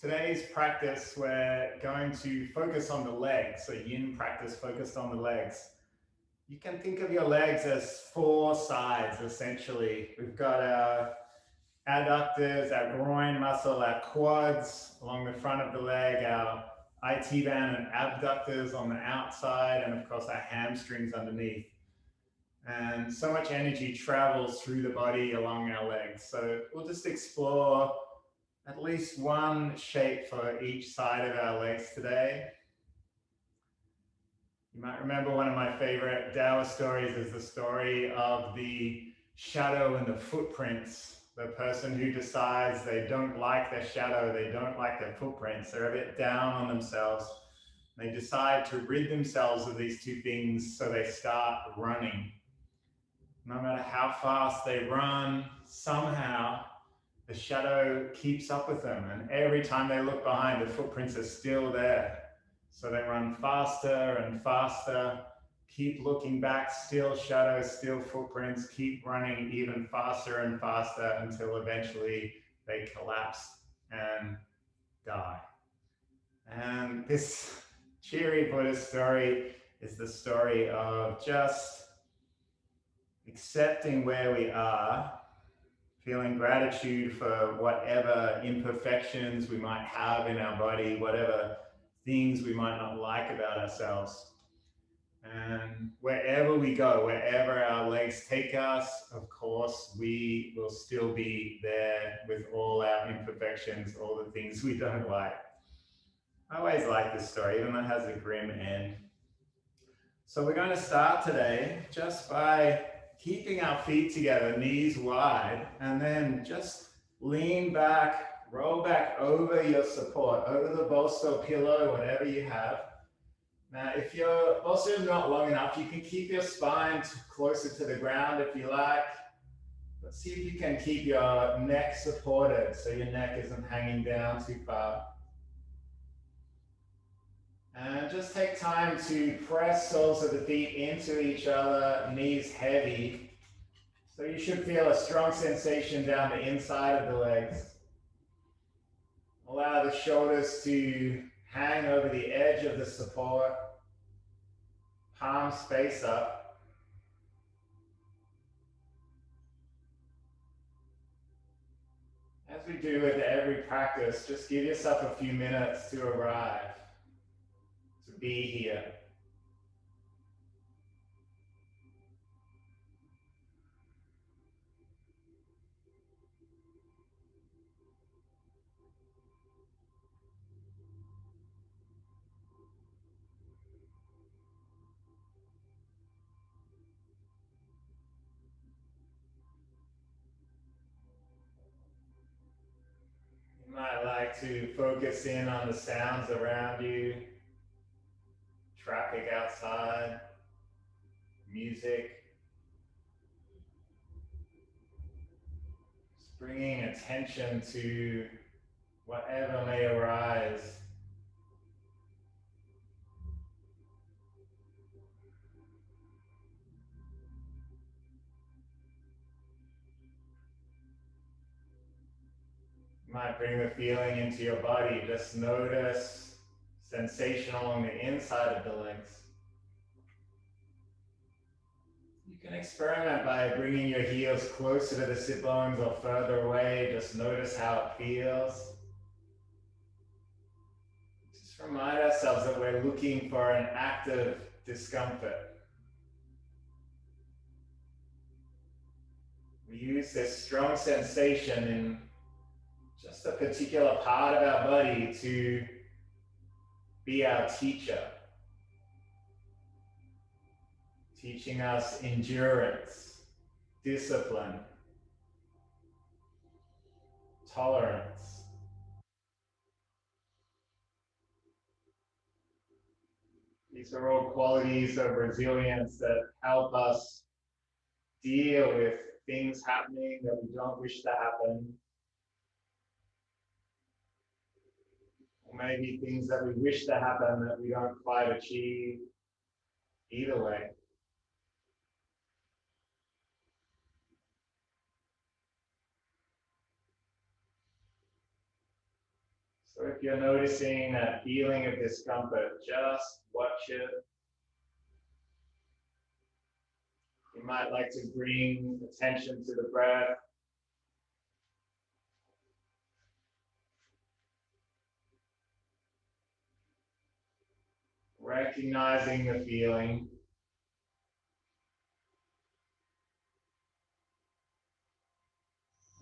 Today's practice, we're going to focus on the legs. So yin practice focused on the legs. You can think of your legs as four sides, essentially. We've got our adductors, our groin muscle, our quads along the front of the leg, our IT band and abductors on the outside, and of course our hamstrings underneath. And so much energy travels through the body along our legs. So we'll just explore at least one shape for each side of our legs today. You might remember one of my favorite Taoist stories is the story of the shadow and the footprints. The person who decides they don't like their shadow, they don't like their footprints, they're a bit down on themselves. They decide to rid themselves of these two things, so they start running. No matter how fast they run, somehow the shadow keeps up with them, and every time they look behind, the footprints are still there. So they run faster and faster, keep looking back, still shadows, still footprints, keep running even faster and faster until eventually they collapse and die. And this cheery Buddhist story is the story of just accepting where we are, feeling gratitude for whatever imperfections we might have in our body, whatever things we might not like about ourselves. And wherever we go, wherever our legs take us, of course, we will still be there with all our imperfections, all the things we don't like. I always like this story, even though it has a grim end. So we're going to start today just by keeping our feet together, knees wide, and then just lean back, roll back over your support, over the bolster pillow, whatever you have. Now, if your bolster is not long enough, you can keep your spine closer to the ground if you like. But see if you can keep your neck supported so your neck isn't hanging down too far. And just take time to press soles of the feet into each other, knees heavy. So you should feel a strong sensation down the inside of the legs. Allow the shoulders to hang over the edge of the support, palms face up. As we do with every practice, just give yourself a few minutes to arrive, to be here. You might like to focus in on the sounds around you, traffic outside, music. Just bringing attention to whatever may arise. You might bring the feeling into your body. Just notice sensation along the inside of the legs. You can experiment by bringing your heels closer to the sit bones or further away. Just notice how it feels. Just remind ourselves that we're looking for an active discomfort. We use this strong sensation in just a particular part of our body to be our teacher, teaching us endurance, discipline, tolerance. These are all qualities of resilience that help us deal with things happening that we don't wish to happen, or maybe things that we wish to happen that we don't quite achieve. Either way. So if you're noticing that feeling of discomfort, just watch it. You might like to bring attention to the breath. Recognizing the feeling.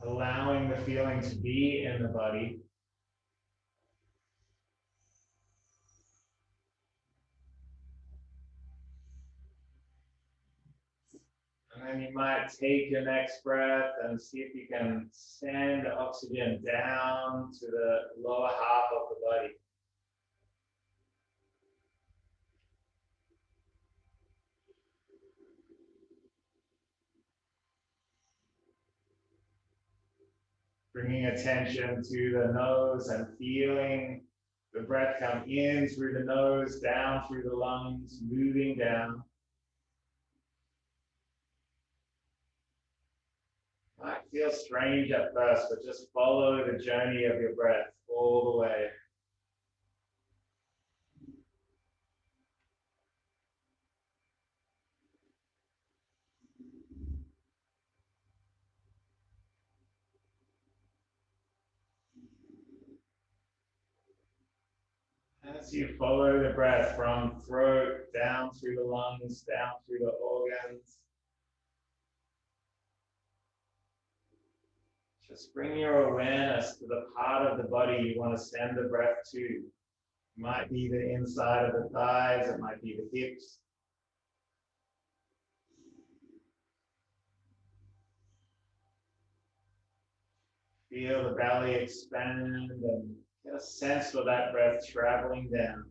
Allowing the feeling to be in the body. And then you might take your next breath and see if you can send oxygen down to the lower half of the body. Bringing attention to the nose and feeling the breath come in through the nose, down through the lungs, moving down. Might feel strange at first, but just follow the journey of your breath all the way. As you follow the breath from throat, down through the lungs, down through the organs, just bring your awareness to the part of the body you want to send the breath to. It might be the inside of the thighs, it might be the hips. Feel the belly expand and get a sense for that breath traveling down.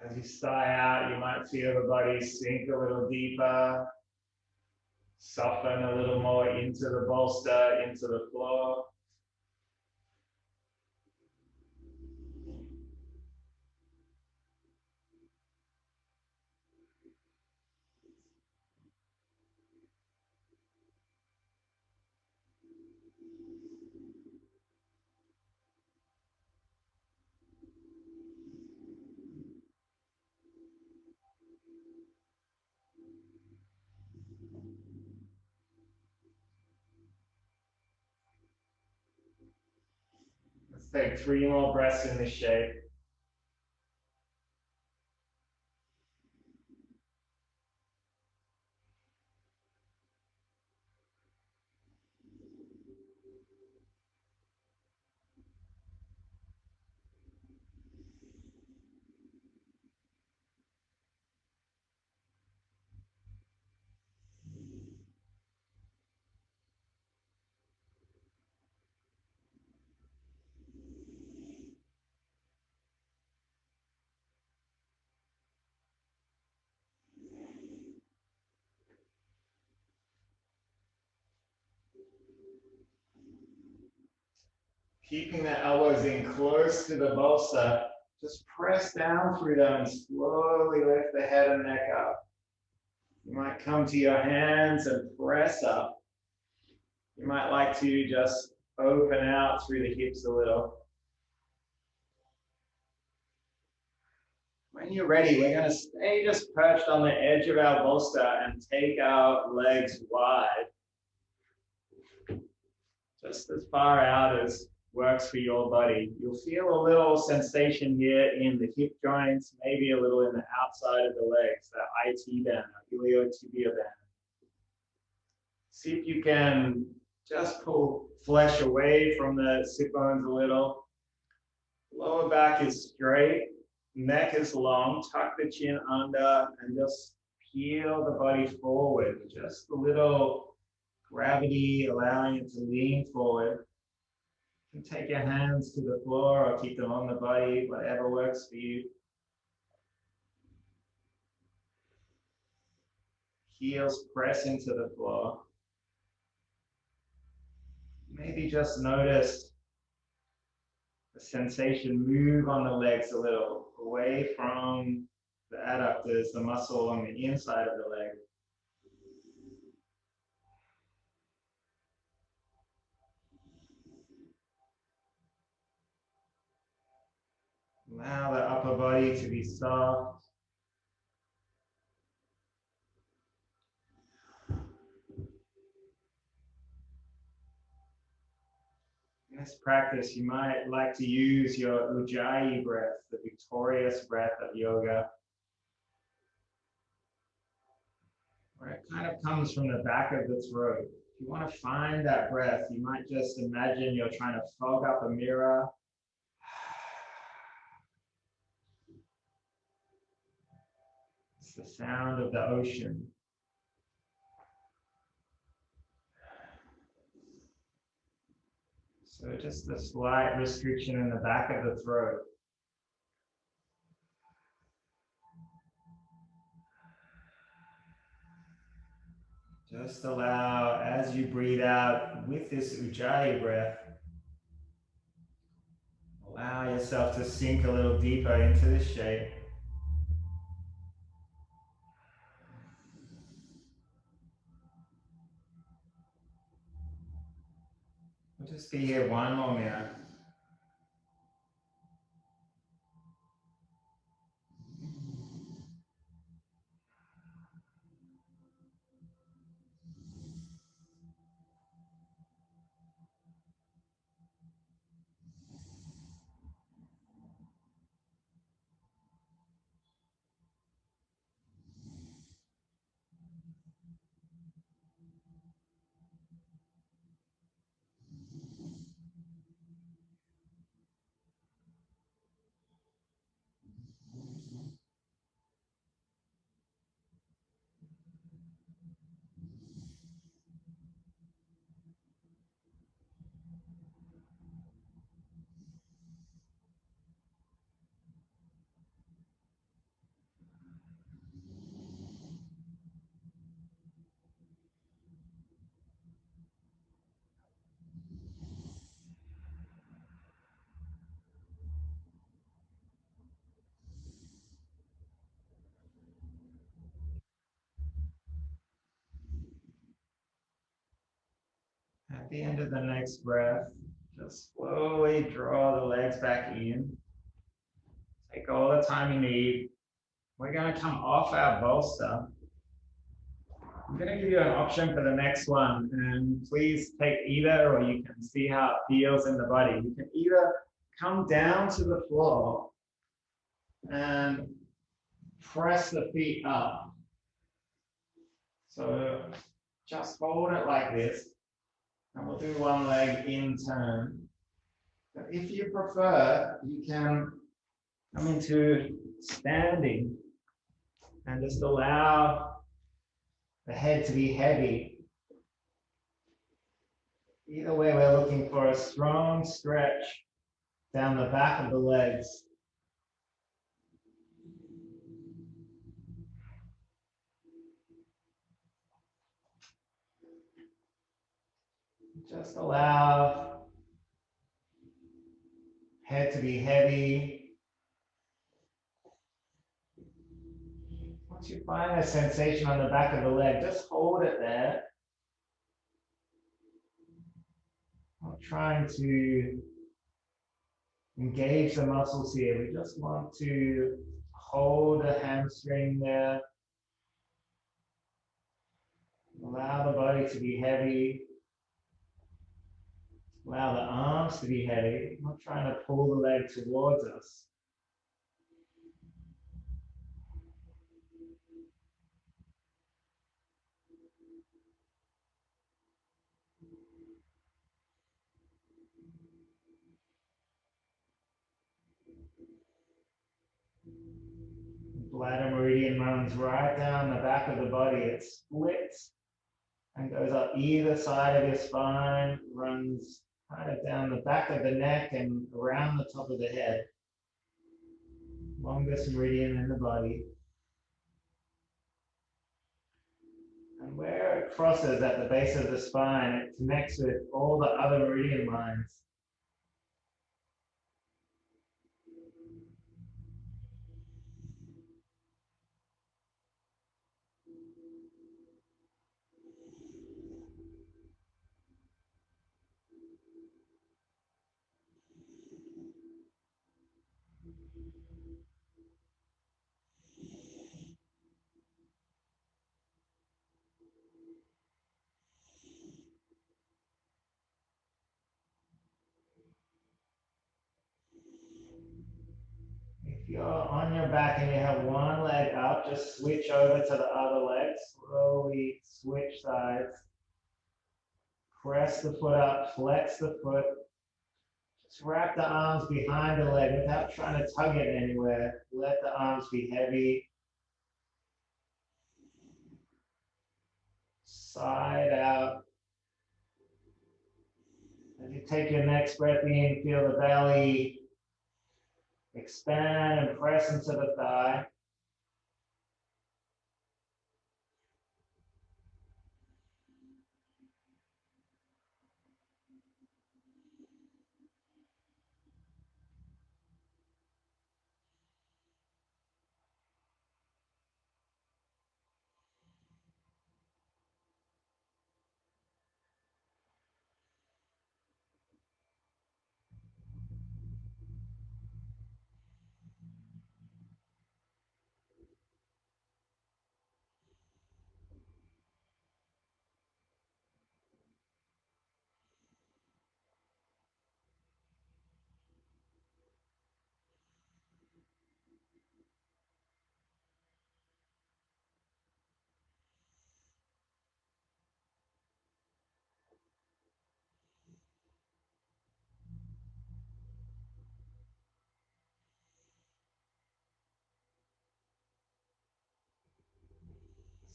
As you sigh out, you might feel the body sink a little deeper, soften a little more into the bolster, into the floor. Let's take 3 more breaths in this shape. Keeping the elbows in close to the bolster, just press down through them and slowly lift the head and neck up. You might come to your hands and press up. You might like to just open out through the hips a little. When you're ready, we're going to stay just perched on the edge of our bolster and take our legs wide. Just as far out as works for your body. You'll feel a little sensation here in the hip joints, maybe a little in the outside of the legs, that IT band, iliotibial band. See if you can just pull flesh away from the sit bones a little. Lower back is straight, neck is long, tuck the chin under and just peel the body forward. Just a little gravity, allowing it to lean forward. You can take your hands to the floor or keep them on the body, whatever works for you. Heels press into the floor. Maybe just notice the the sensation move on the legs a little, away from the adductors, the muscle on the inside of the leg. Allow the upper body to be soft. In this practice, you might like to use your Ujjayi breath, the victorious breath of yoga, where it kind of comes from the back of the throat. If you want to find that breath, you might just imagine you're trying to fog up a mirror. It's the sound of the ocean. So just a slight restriction in the back of the throat. Just allow, as you breathe out with this Ujjayi breath, allow yourself to sink a little deeper into this shape. We'll just be here one more minute. At the end of the next breath, just slowly draw the legs back in. Take all the time you need. We're going to come off our bolster. I'm going to give you an option for the next one, and please take either, or you can see how it feels in the body. You can either come down to the floor and press the feet up. So just hold it like this, and we'll do one leg in turn. But if you prefer, you can come into standing and just allow the head to be heavy. Either way, we're looking for a strong stretch down the back of the legs. Just allow head to be heavy. Once you find a sensation on the back of the leg, just hold it there. Not trying to engage the muscles here. We just want to hold the hamstring there. Allow the body to be heavy. Allow the arms to be heavy. I'm not trying to pull the leg towards us. Bladder meridian runs right down the back of the body. It splits and goes up either side of your spine, runs kind of down the back of the neck and around the top of the head. Longest meridian in the body. And where it crosses at the base of the spine, it connects with all the other meridian lines. you're on your back and you have one leg up, just switch over to the other leg. Slowly switch sides. Press the foot up, flex the foot. Just wrap the arms behind the leg without trying to tug it anywhere. Let the arms be heavy. Side out. As you take your next breath in, feel the belly expand and press into the thigh.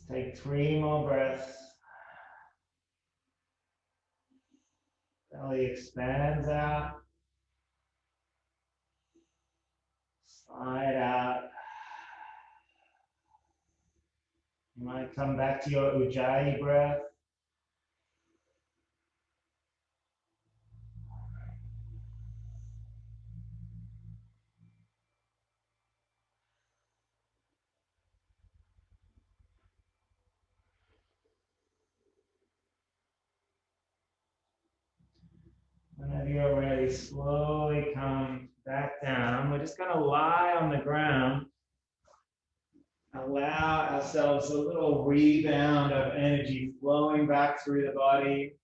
Let's take 3 more breaths. Belly expands out. Slide out. You might come back to your Ujjayi breath. Whenever you're ready, slowly come back down. We're just going to lie on the ground. Allow ourselves a little rebound of energy flowing back through the body.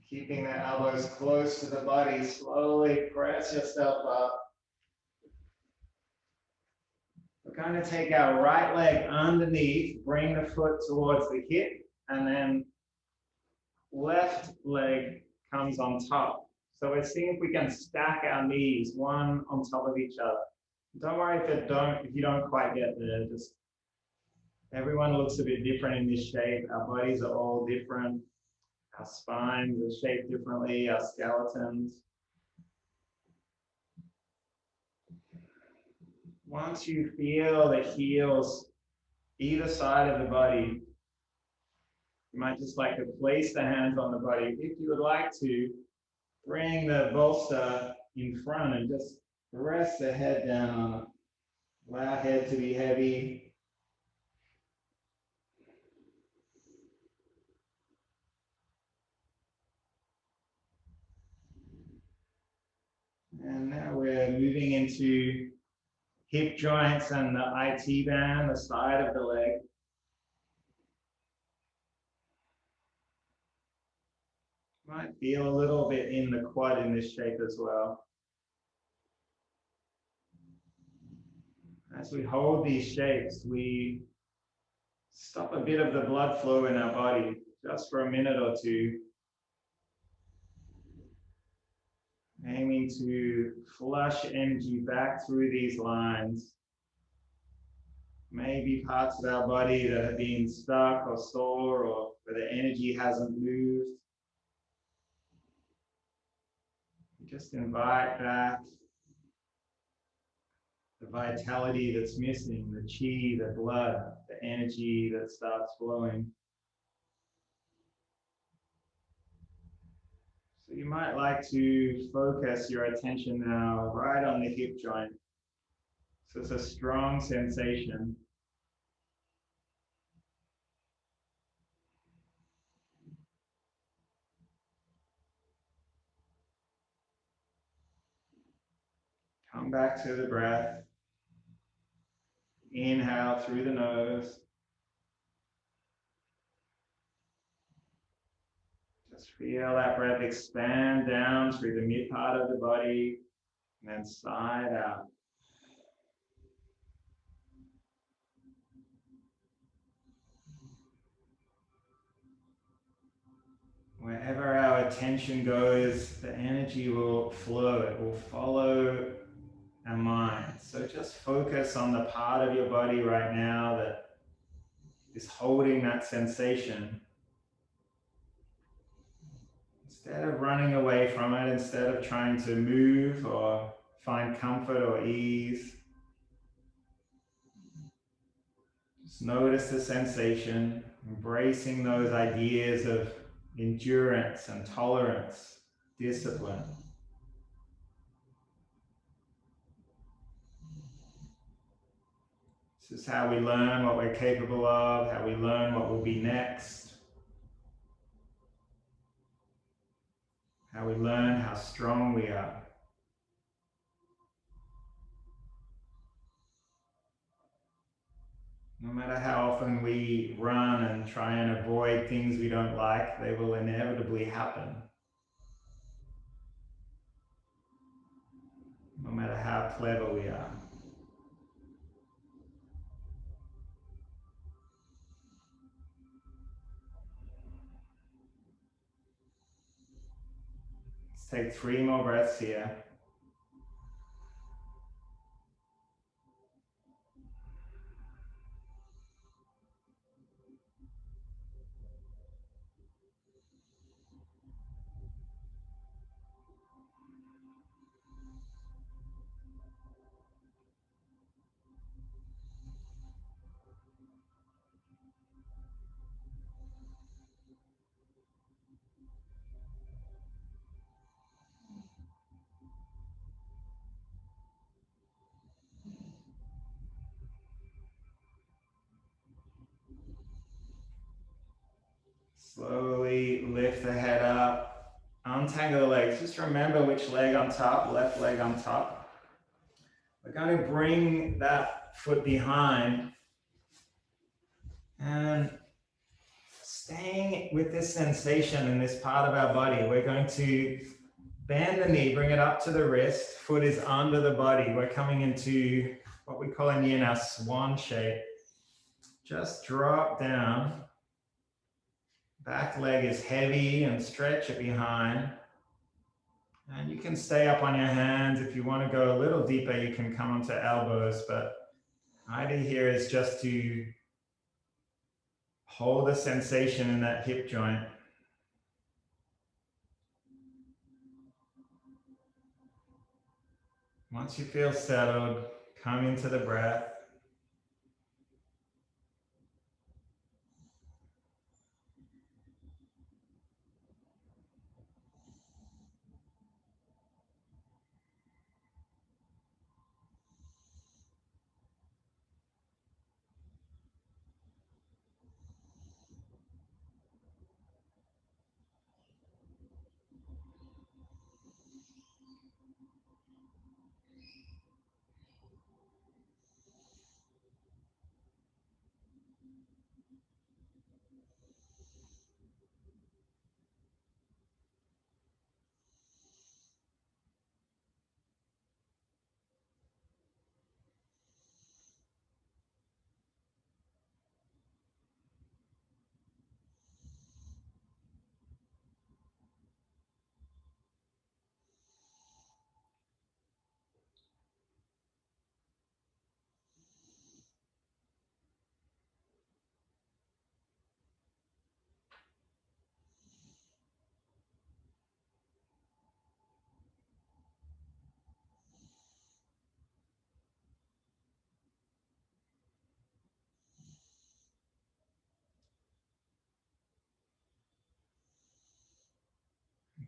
Keeping the elbows close to the body, slowly press yourself up. We're going to take our right leg underneath, bring the foot towards the hip, and then left leg comes on top. So we're seeing if we can stack our knees one on top of each other. Don't worry if you don't quite get there. Just everyone looks a bit different in this shape. Our bodies are all different. Our spines are shaped differently, our skeletons. Once you feel the heels either side of the body, you might just like to place the hands on the body. If you would like to, bring the bolster in front and just rest the head down on it. Allow head to be heavy. And now we're moving into hip joints and the IT band, the side of the leg. Might feel a little bit in the quad in this shape as well. As we hold these shapes, we stop a bit of the blood flow in our body just for a minute or two. Aiming to flush energy back through these lines. Maybe parts of our body that have been stuck or sore or where the energy hasn't moved. Just invite back the vitality that's missing, the chi, the blood, the energy that starts flowing. So you might like to focus your attention now right on the hip joint. So it's a strong sensation. Come back to the breath. Inhale through the nose. Just feel that breath expand down through the mid part of the body and then side out. Wherever our attention goes, the energy will flow. It will follow our mind. So just focus on the part of your body right now that is holding that sensation. Instead of running away from it, instead of trying to move or find comfort or ease, just notice the sensation, embracing those ideas of endurance and tolerance, discipline. This is how we learn what we're capable of, how we learn what will be next, how we learn how strong we are. No matter how often we run and try and avoid things we don't like, they will inevitably happen. No matter how clever we are. Let's take 3 more breaths here. Slowly lift the head up, untangle the legs. Just remember which leg on top, left leg on top. We're going to bring that foot behind and staying with this sensation in this part of our body, we're going to bend the knee, bring it up to the wrist, foot is under the body. We're coming into what we call in yin our swan shape. Just drop down. Back leg is heavy and stretch it behind. And you can stay up on your hands. If you want to go a little deeper, you can come onto elbows, but idea here is just to hold the sensation in that hip joint. Once you feel settled, come into the breath.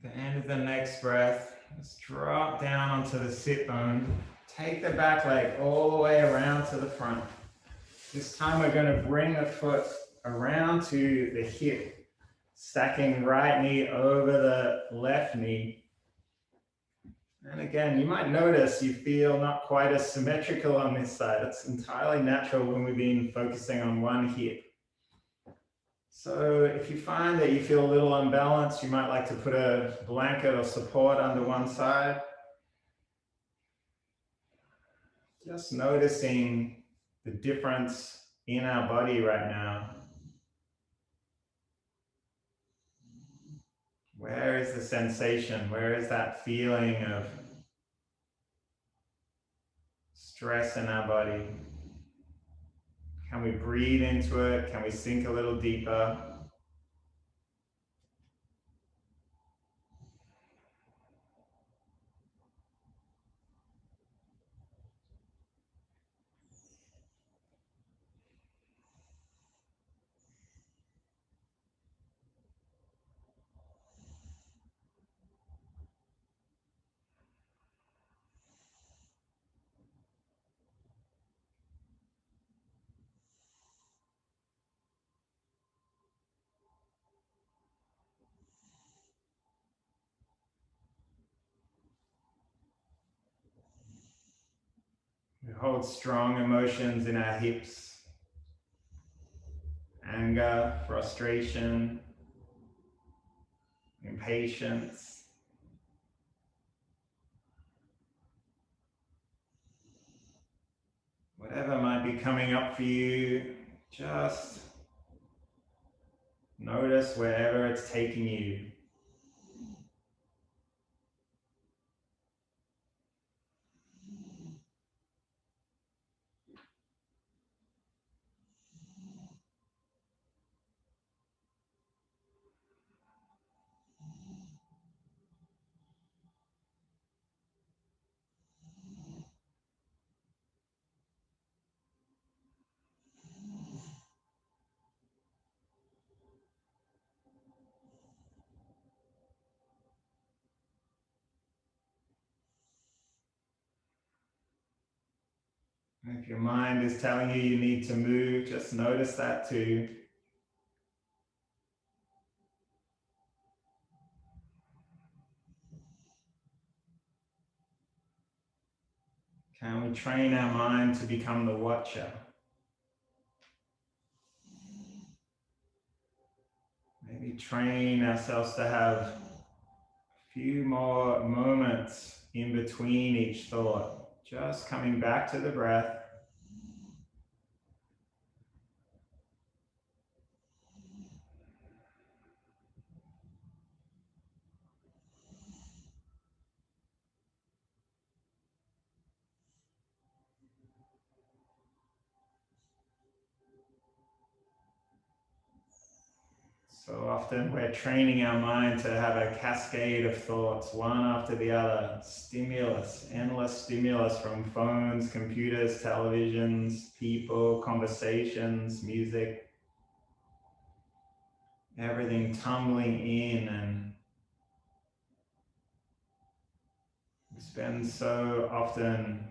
At the end of the next breath, let's drop down onto the sit bone. Take the back leg all the way around to the front. This time we're going to bring the foot around to the hip, stacking right knee over the left knee. And again, you might notice you feel not quite as symmetrical on this side. It's entirely natural when we've been focusing on one hip. So if you find that you feel a little unbalanced, you might like to put a blanket or support under one side. Just noticing the difference in our body right now. Where is the sensation? Where is that feeling of stress in our body? Can we breathe into it? Can we sink a little deeper? We hold strong emotions in our hips. Anger, frustration, impatience. Whatever might be coming up for you, just notice wherever it's taking you. If your mind is telling you you need to move, just notice that too. Can we train our mind to become the watcher? Maybe train ourselves to have a few more moments in between each thought, just coming back to the breath. So often we're training our mind to have a cascade of thoughts, one after the other, stimulus, endless stimulus from phones, computers, televisions, people, conversations, music, everything tumbling in, and we spend so often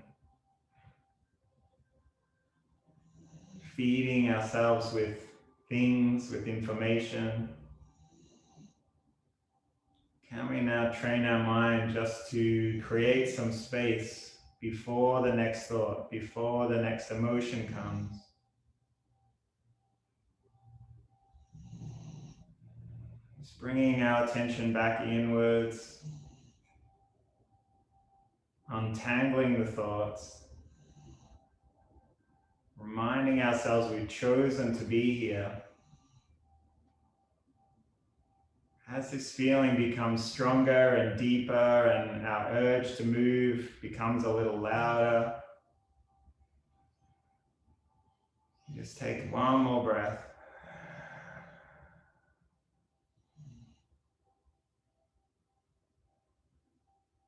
feeding ourselves with things, with information. Can we now train our mind just to create some space before the next thought, before the next emotion comes? Just bringing our attention back inwards, untangling the thoughts, reminding ourselves we've chosen to be here. As this feeling becomes stronger and deeper and our urge to move becomes a little louder, just take one more breath.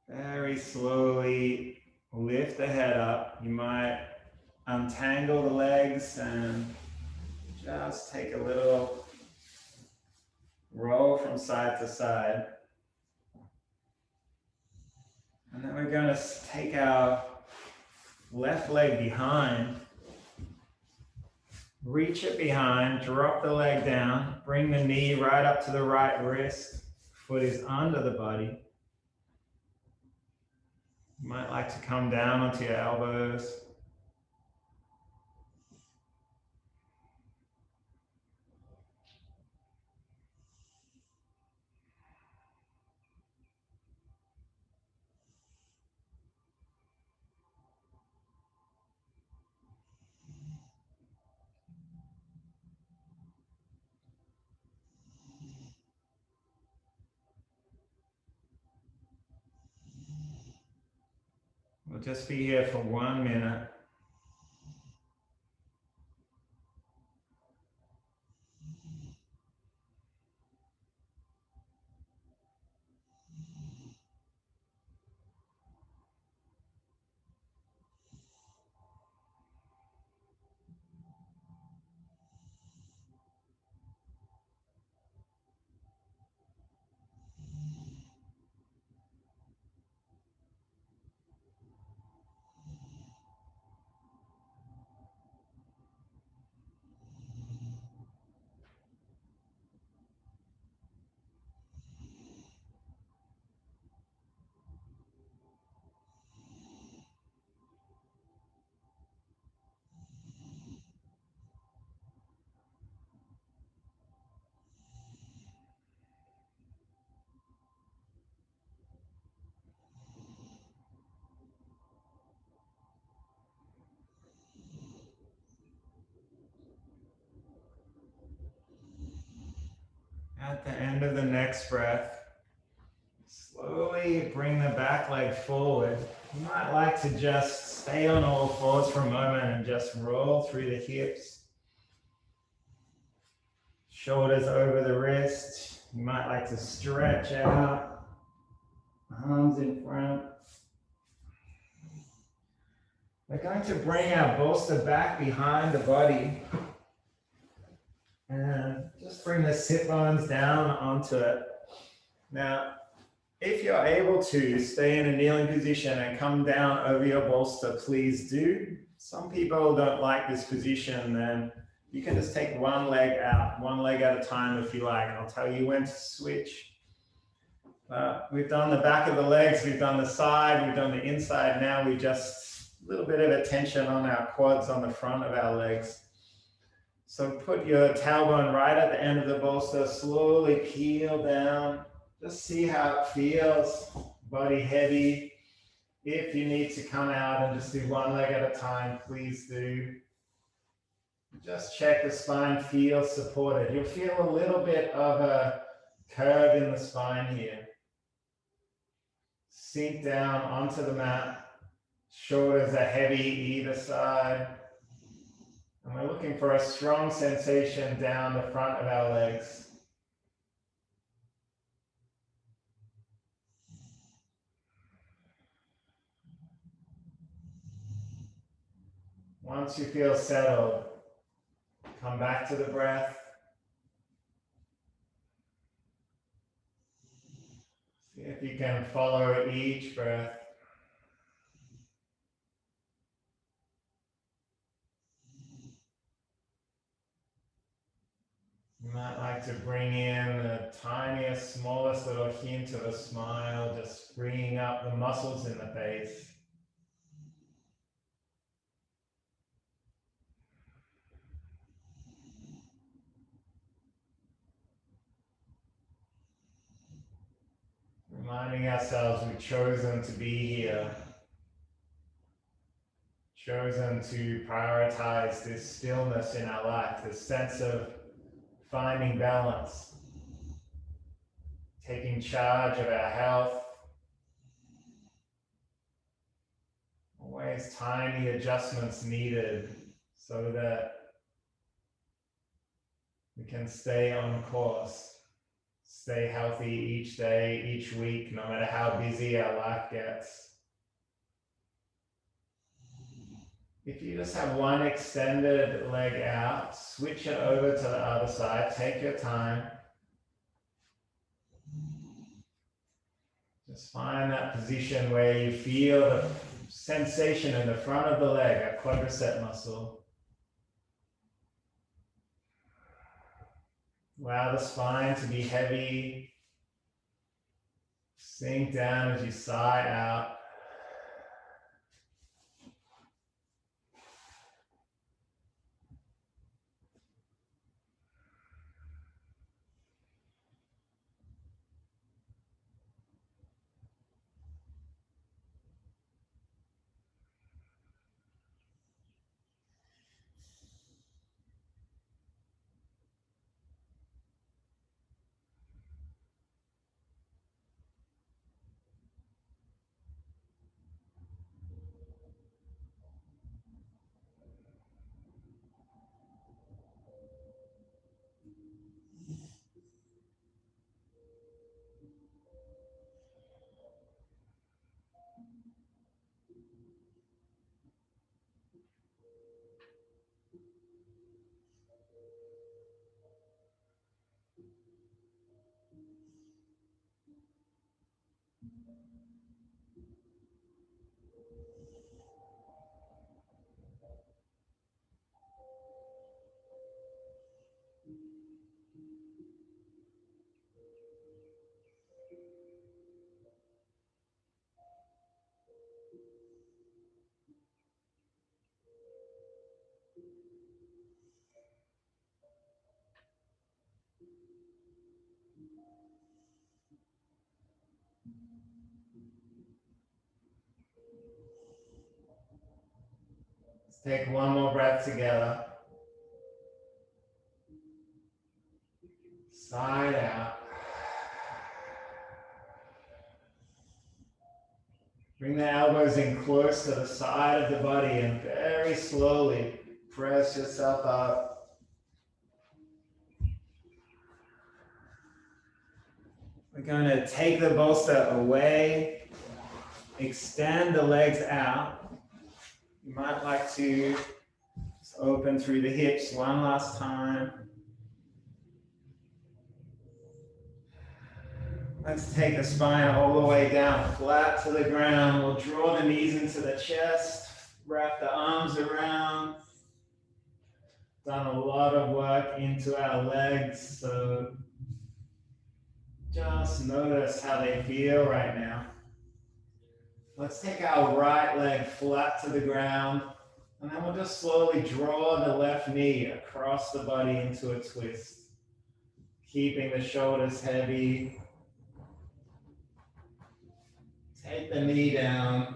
Very slowly lift the head up. You might untangle the legs and just take a little roll from side to side. And then we're going to take our left leg behind, reach it behind, drop the leg down, bring the knee right up to the right wrist, foot is under the body. You might like to come down onto your elbows. We'll just be here for 1 minute. At the end of the next breath, slowly bring the back leg forward. You might like to just stay on all fours for a moment and just roll through the hips. Shoulders over the wrist. You might like to stretch out. Arms in front. We're going to bring our bolster back behind the body. And just bring the sit bones down onto it. Now, if you're able to stay in a kneeling position and come down over your bolster, please do. Some people don't like this position, then you can just take one leg out, one leg at a time if you like. I'll tell you when to switch. We've done the back of the legs, we've done the side, we've done the inside. Now we just a little bit of attention on our quads on the front of our legs. So put your tailbone right at the end of the bolster, slowly peel down. Just see how it feels, body heavy. If you need to come out and just do one leg at a time, please do. Just check the spine feels supported. You'll feel a little bit of a curve in the spine here. Sink down onto the mat. Shoulders are heavy either side. And we're looking for a strong sensation down the front of our legs. Once you feel settled, come back to the breath. See if you can follow each breath. You might like to bring in the tiniest, smallest little hint of a smile, just bringing up the muscles in the face. Reminding ourselves we've chosen to be here, chosen to prioritize this stillness in our life, this sense of finding balance, taking charge of our health. Always tiny adjustments needed so that we can stay on course, stay healthy each day, each week, no matter how busy our life gets. If you just have one extended leg out, switch it over to the other side, take your time. Just find that position where you feel the sensation in the front of the leg, that quadricep muscle. Allow the spine to be heavy. Sink down as you sigh out. Let's take one more breath together. Sigh out. Bring the elbows in close to the side of the body and very slowly press yourself up. We're going to take the bolster away, extend the legs out. You might like to just open through the hips one last time. Let's take the spine all the way down, flat to the ground. We'll draw the knees into the chest, wrap the arms around. Done a lot of work into our legs, so just notice how they feel right now. Let's take our right leg flat to the ground, and then we'll just slowly draw the left knee across the body into a twist, keeping the shoulders heavy. Take the knee down.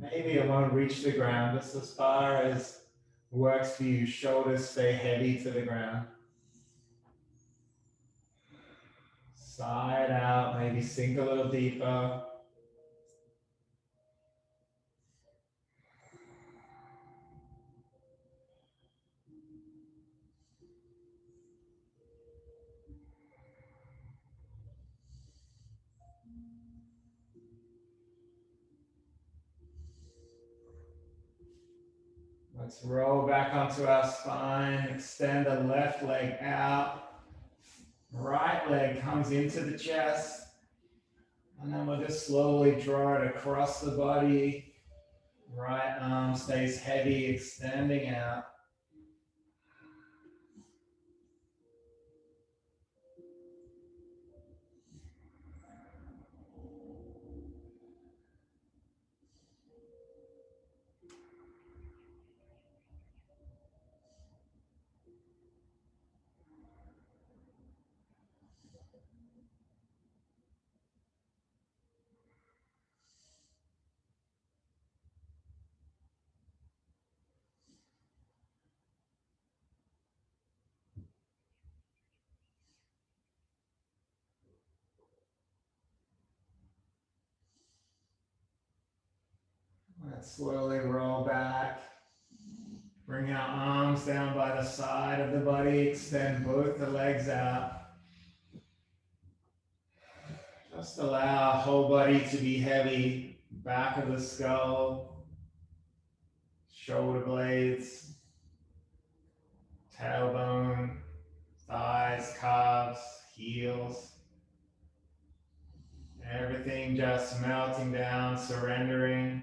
Maybe it won't reach the ground, just as far as works for you. Shoulders stay heavy to the ground. Sigh it out, maybe sink a little deeper. Let's roll back onto our spine, extend the left leg out. Right leg comes into the chest. And then we'll just slowly draw it across the body. Right arm stays heavy, extending out. Let's slowly roll back. Bring our arms down by the side of the body. Extend both the legs out. Just allow our whole body to be heavy. Back of the skull, shoulder blades, tailbone, thighs, calves, heels. Everything just melting down, surrendering.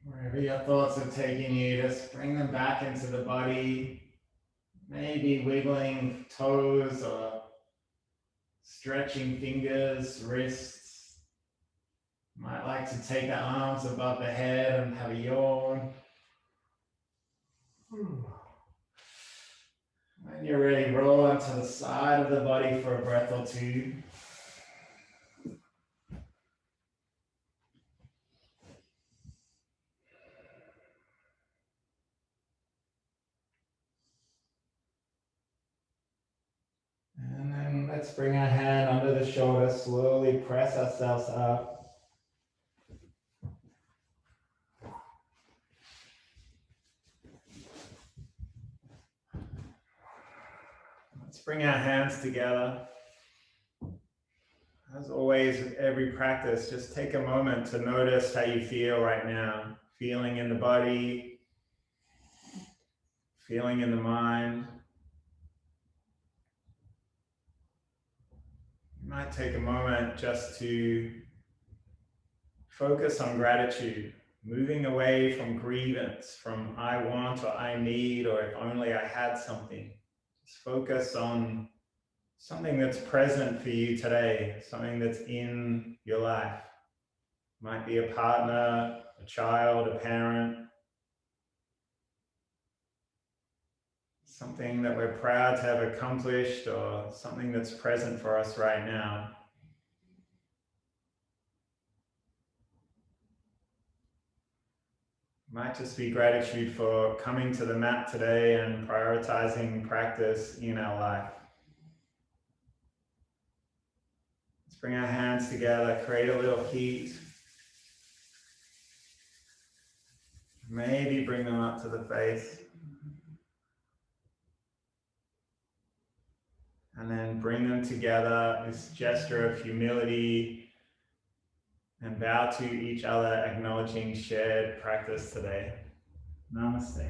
Wherever your thoughts are taking you, just bring them back into the body. Maybe wiggling toes or stretching fingers, wrists. Might like to take the arms above the head and have a yawn. When you're ready, roll onto the side of the body for a breath or two. And then let's bring our hand under the shoulder, slowly press ourselves up. Let's bring our hands together. As always, with every practice, just take a moment to notice how you feel right now. Feeling in the body, feeling in the mind. You might take a moment just to focus on gratitude, moving away from grievance, from I want or I need, or if only I had something. Just focus on something that's present for you today, something that's in your life. Might be a partner, a child, a parent, something that we're proud to have accomplished, or something that's present for us right now. Might just be gratitude for coming to the mat today and prioritizing practice in our life. Let's bring our hands together, create a little heat. Maybe bring them up to the face. And then bring them together, this gesture of humility and bow to each other, acknowledging shared practice today. Namaste.